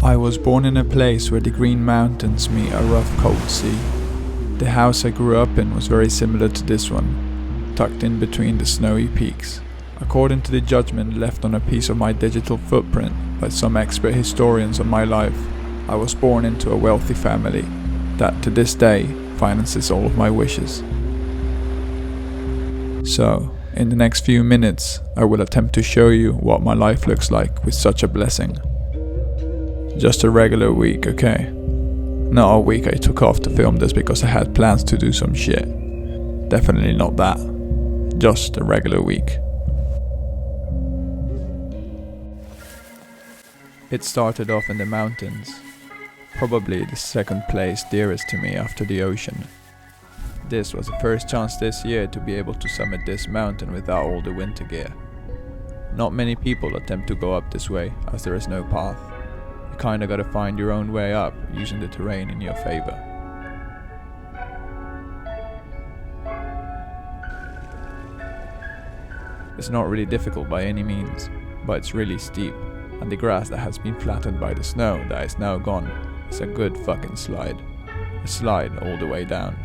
I was born in a place where the green mountains meet a rough cold sea. The house I grew up in was very similar to this one, tucked in between the snowy peaks. According to the judgment left on a piece of my digital footprint by some expert historians of my life, I was born into a wealthy family that to this day finances all of my wishes. So, in the next few minutes, I will attempt to show you what my life looks like with such a blessing. Just a regular week, okay? Not a week I took off to film this because I had plans to do some shit. Definitely not that. Just a regular week. It started off in the mountains. Probably the second place dearest to me after the ocean. This was the first chance this year to be able to summit this mountain without all the winter gear. Not many people attempt to go up this way as there is no path. You kinda gotta find your own way up using the terrain in your favor. It's not really difficult by any means, but it's really steep, and the grass that has been flattened by the snow that is now gone is a good fucking slide. A slide all the way down.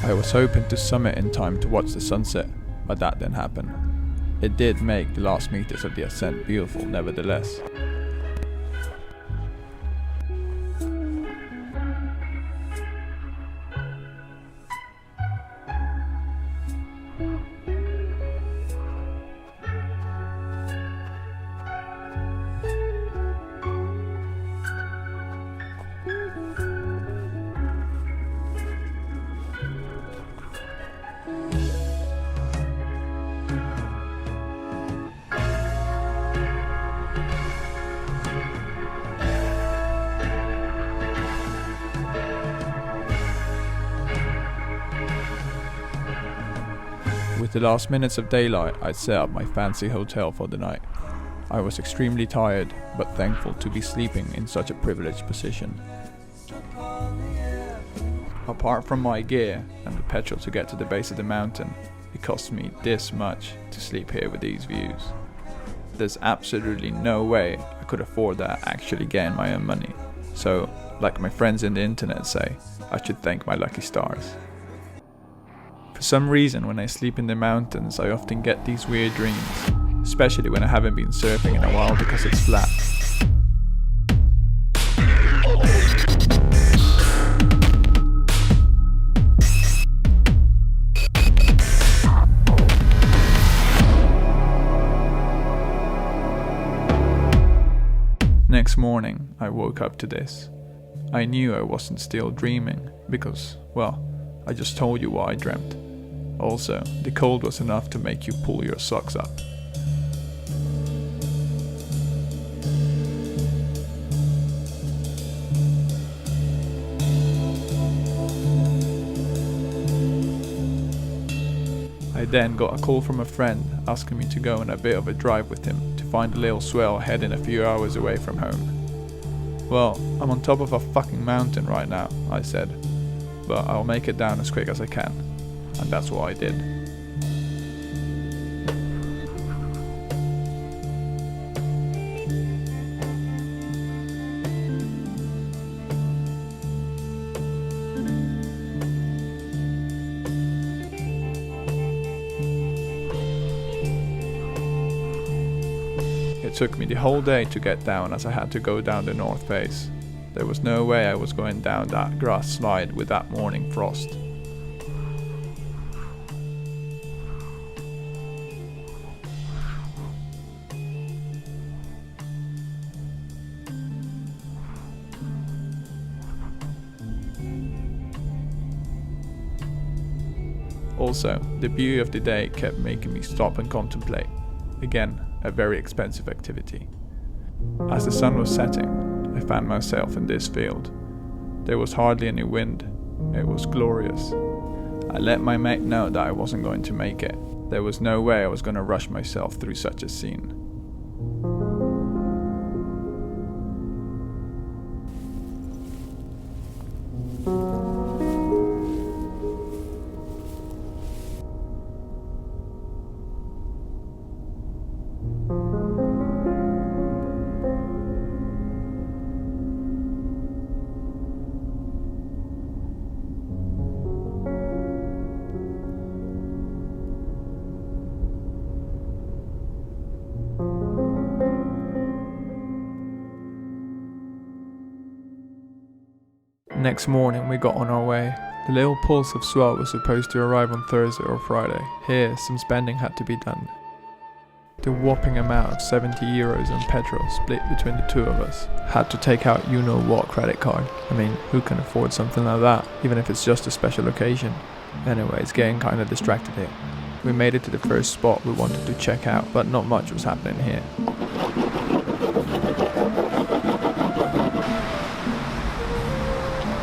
I was hoping to summit in time to watch the sunset, but that didn't happen. It did make the last meters of the ascent beautiful nevertheless. With the last minutes of daylight, I set up my fancy hotel for the night. I was extremely tired, but thankful to be sleeping in such a privileged position. Apart from my gear and the petrol to get to the base of the mountain, it cost me this much to sleep here with these views. There's absolutely no way I could afford that actually getting my own money. So, like my friends in the internet say, I should thank my lucky stars. For some reason, when I sleep in the mountains, I often get these weird dreams, especially when I haven't been surfing in a while because it's flat. Next morning, I woke up to this. I knew I wasn't still dreaming because, well, I just told you what I dreamt. Also, the cold was enough to make you pull your socks up. I then got a call from a friend asking me to go on a bit of a drive with him to find a little swell heading a few hours away from home. Well, I'm on top of a fucking mountain right now, I said, but I'll make it down as quick as I can. And that's what I did. It took me the whole day to get down as I had to go down the north face. There was no way I was going down that grass slide with that morning frost. Also, the beauty of the day kept making me stop and contemplate. Again, a very expensive activity. As the sun was setting, I found myself in this field. There was hardly any wind. It was glorious. I let my mate know that I wasn't going to make it. There was no way I was going to rush myself through such a scene. Next morning we got on our way. The little pulse of swell was supposed to arrive on Thursday or Friday. Here some spending had to be done. The whopping amount of 70 euros on petrol split between the two of us. Had to take out you-know-what credit card. I mean, who can afford something like that, even if it's just a special occasion? Anyways, getting kinda distracted here. We made it to the first spot we wanted to check out, but not much was happening here.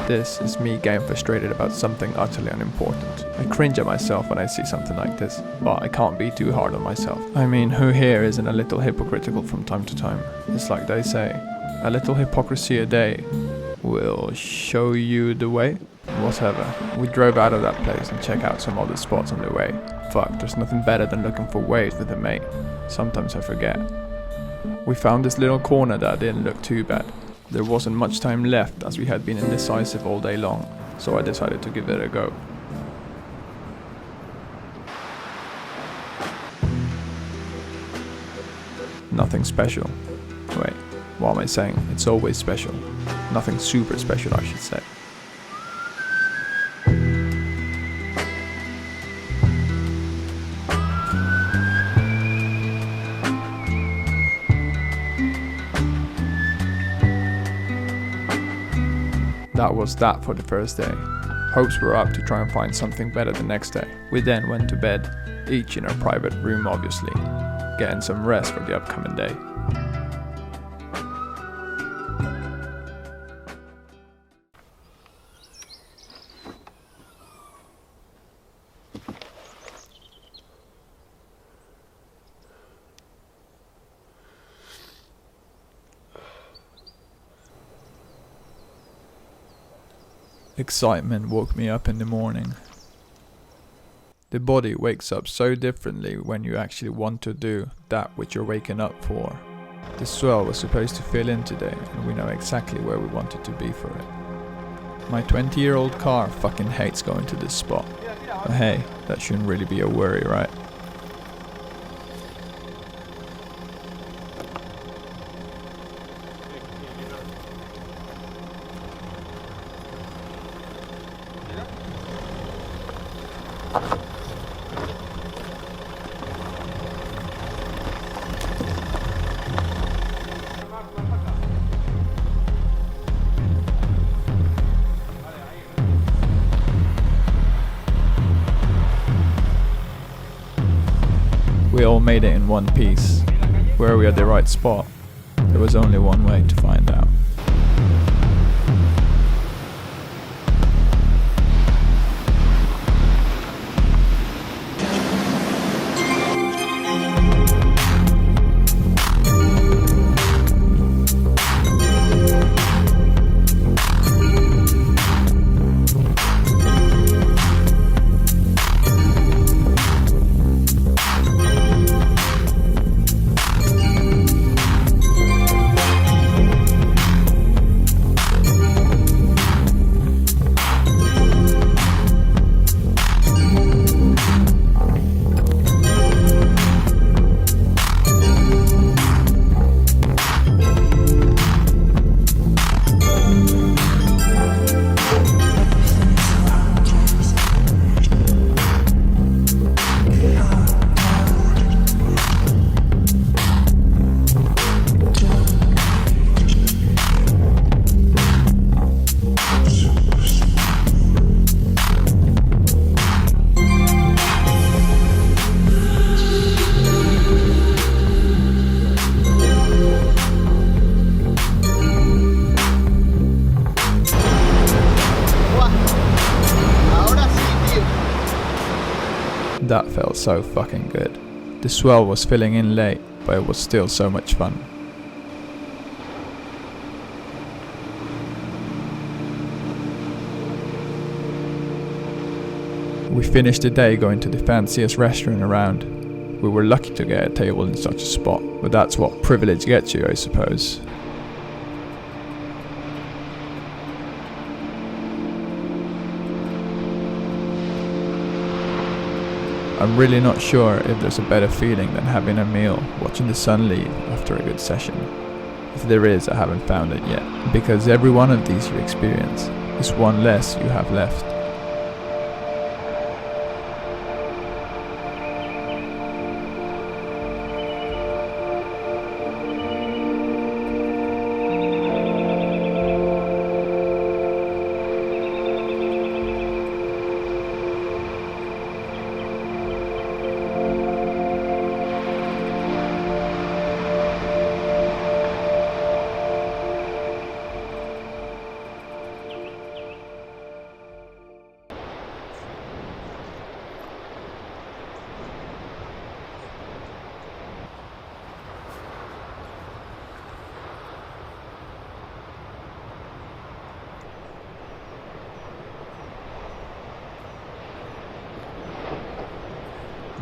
This is me getting frustrated about something utterly unimportant. I cringe at myself when I see something like this, but I can't be too hard on myself. I mean, who here isn't a little hypocritical from time to time? It's like they say, a little hypocrisy a day will show you the way. Whatever. We drove out of that place and checked out some other spots on the way. Fuck, there's nothing better than looking for waves with a mate. Sometimes I forget. We found this little corner that didn't look too bad. There wasn't much time left as we had been indecisive all day long, so I decided to give it a go. Nothing special. Wait, what am I saying? It's always special. Nothing super special, I should say. That was that for the first day. Hopes were up to try and find something better the next day. We then went to bed, each in our private room obviously, getting some rest for the upcoming day. Excitement woke me up in the morning. The body wakes up so differently when you actually want to do that which you're waking up for. The swell was supposed to fill in today, and we know exactly where we wanted to be for it. My 20-year-old car fucking hates going to this spot. But hey, that shouldn't really be a worry, right? We all made it in one piece. Were we at the right spot? There was only one way to find out. That felt so fucking good. The swell was filling in late, but it was still so much fun. We finished the day going to the fanciest restaurant around. We were lucky to get a table in such a spot, but that's what privilege gets you, I suppose. I'm really not sure if there's a better feeling than having a meal, watching the sun leave after a good session. If there is, I haven't found it yet, because every one of these you experience is one less you have left.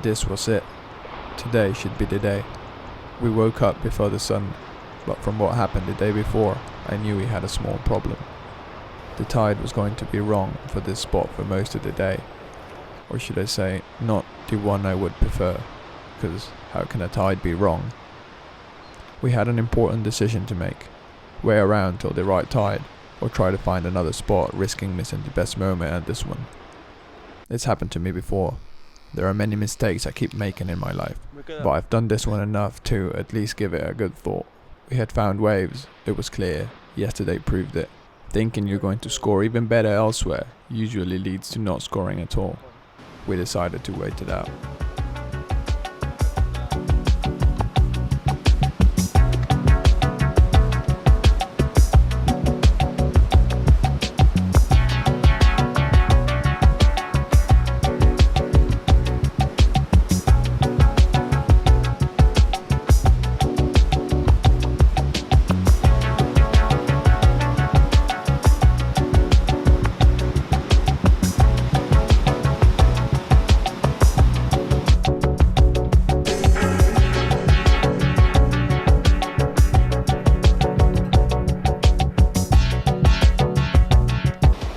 This was it. Today should be the day. We woke up before the sun, but from what happened the day before, I knew we had a small problem. The tide was going to be wrong for this spot for most of the day. Or should I say, not the one I would prefer, because how can a tide be wrong? We had an important decision to make. Wait around till the right tide, or try to find another spot, risking missing the best moment at this one. It's happened to me before. There are many mistakes I keep making in my life, but I've done this one enough to at least give it a good thought. We had found waves, it was clear, yesterday proved it. Thinking you're going to score even better elsewhere usually leads to not scoring at all. We decided to wait it out.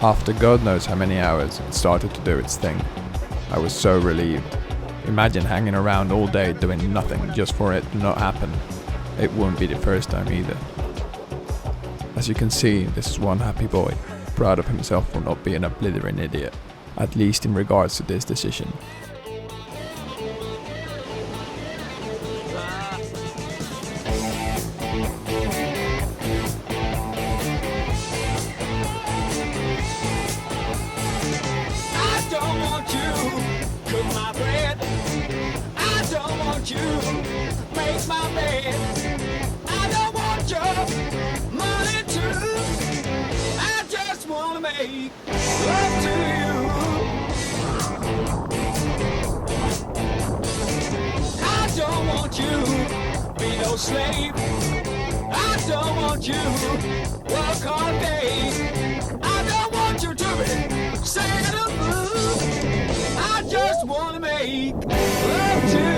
After God knows how many hours, it started to do its thing. I was so relieved. Imagine hanging around all day doing nothing just for it to not happen. It won't be the first time either. As you can see, this is one happy boy, proud of himself for not being a blithering idiot, at least in regards to this decision. Make my bed. I don't want your money too. I just wanna make love to you. I don't want you be no slave. I don't want you work all day. I don't want you to be singing the blues. I just wanna make love to you.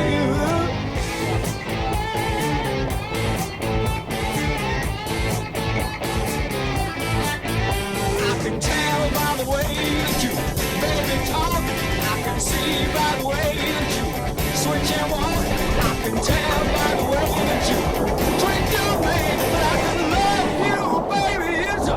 See by the way that you switch and walk. I can tell by the way that you drink your man. But I can love you, baby. It's a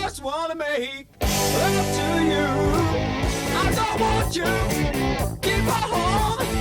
just wanna make love to you. I don't want you. Keep a hold